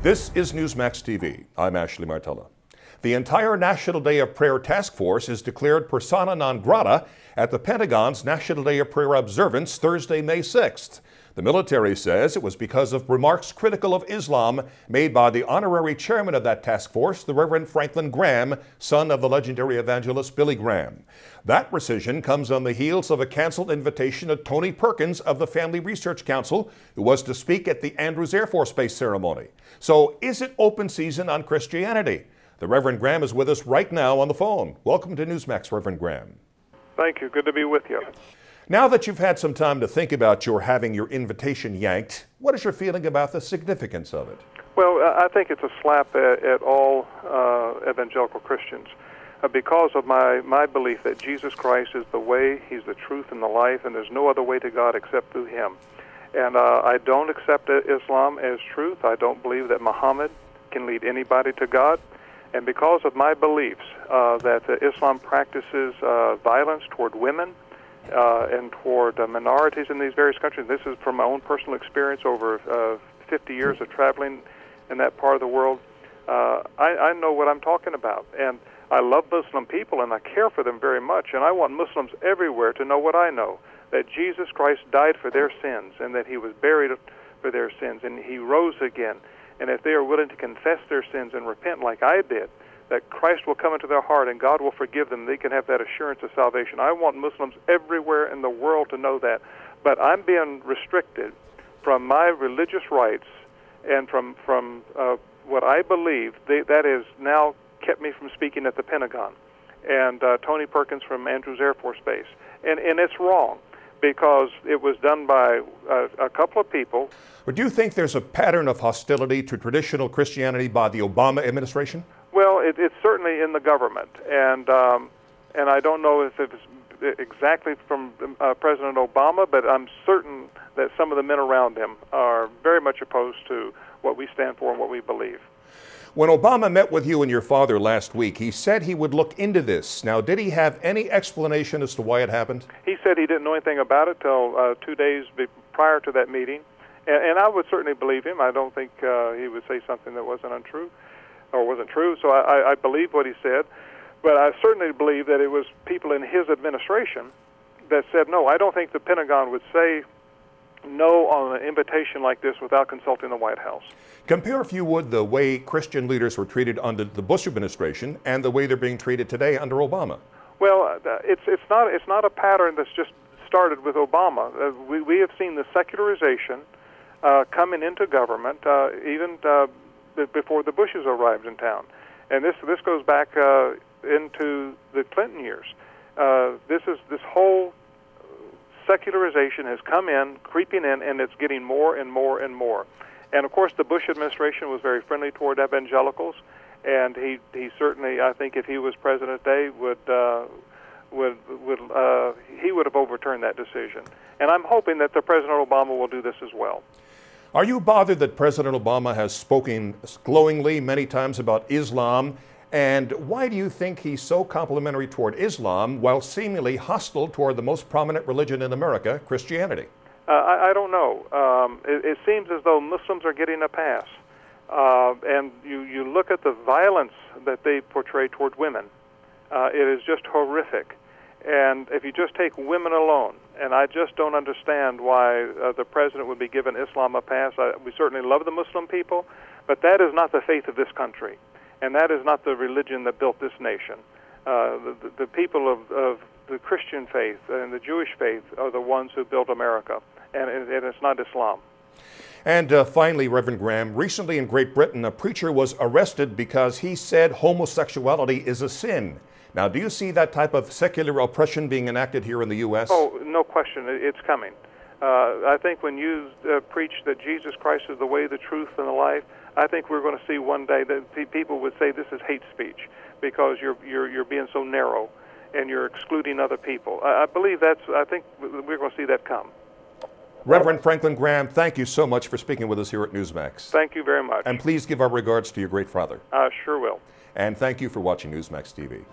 This is Newsmax TV. I'm Ashley Martella. The entire National Day of Prayer Task Force is declared persona non grata at the Pentagon's National Day of Prayer observance Thursday, May 6th. The military says it was because of remarks critical of Islam made by the honorary chairman of that task force, the Reverend Franklin Graham, son of the legendary evangelist Billy Graham. That rescission comes on the heels of a canceled invitation of Tony Perkins of the Family Research Council, who was to speak at the Andrews Air Force Base ceremony. So is it open season on Christianity? The Reverend Graham is with us right now on the phone. Welcome to Newsmax, Reverend Graham. Thank you. Good to be with you. Now that you've had some time to think about your having your invitation yanked, what is your feeling about the significance of it? Well, I think it's a slap at all evangelical Christians because of my belief that Jesus Christ is the way, He's the truth and the life, and there's no other way to God except through Him. And I don't accept Islam as truth. I don't believe that Muhammad can lead anybody to God. And because of my beliefs that Islam practices violence toward women, and toward minorities in these various countries. This is from my own personal experience over 50 years of traveling in that part of the world. I know what I'm talking about, and I love Muslim people, and I care for them very much, and I want Muslims everywhere to know what I know, that Jesus Christ died for their sins, and that He was buried for their sins, and He rose again. And if they are willing to confess their sins and repent like I did, that Christ will come into their heart and God will forgive them. They can have that assurance of salvation. I want Muslims everywhere in the world to know that. But I'm being restricted from my religious rights and from what I believe. That has now kept me from speaking at the Pentagon. And Tony Perkins from Andrews Air Force Base. And it's wrong because it was done by a couple of people. But do you think there's a pattern of hostility to traditional Christianity by the Obama administration? Well, it's certainly in the government, and I don't know if it's exactly from President Obama, but I'm certain that some of the men around him are very much opposed to what we stand for and what we believe. When Obama met with you and your father last week, he said he would look into this. Now, did he have any explanation as to why it happened? He said he didn't know anything about it till 2 days prior to that meeting, and I would certainly believe him. I don't think he would say something that wasn't untrue. Or wasn't true, so I believe what he said, but I certainly believe that it was people in his administration that said no. I don't think the Pentagon would say no on an invitation like this without consulting the White House. Compare, if you would, the way Christian leaders were treated under the Bush administration and the way they're being treated today under Obama. Well, it's not a pattern that's just started with Obama. We have seen the secularization coming into government, even before the Bushes arrived in town, and this goes back into the Clinton years. This whole secularization has come in, creeping in, and it's getting more and more and more. And of course, the Bush administration was very friendly toward evangelicals, and he certainly, I think, if he was president today, he would have overturned that decision. And I'm hoping that the President Obama will do this as well. Are you bothered that President Obama has spoken glowingly many times about Islam? And why do you think he's so complimentary toward Islam while seemingly hostile toward the most prominent religion in America, Christianity? I don't know. It seems as though Muslims are getting a pass. And you look at the violence that they portray toward women. It is just horrific. And if you just take women alone, and I just don't understand why the president would be giving Islam a pass. We certainly love the Muslim people, but that is not the faith of this country, and that is not the religion that built this nation. The people of the Christian faith and the Jewish faith are the ones who built America, and it's not Islam. And finally, Reverend Graham, recently in Great Britain, a preacher was arrested because he said homosexuality is a sin. Now, do you see that type of secular oppression being enacted here in the U.S.? Oh, no question. It's coming. I think when you preach that Jesus Christ is the way, the truth, and the life, I think we're going to see one day that people would say this is hate speech because you're being so narrow and you're excluding other people. I believe I think we're going to see that come. Reverend Franklin Graham, thank you so much for speaking with us here at Newsmax. Thank you very much. And please give our regards to your great father. I sure will. And thank you for watching Newsmax TV.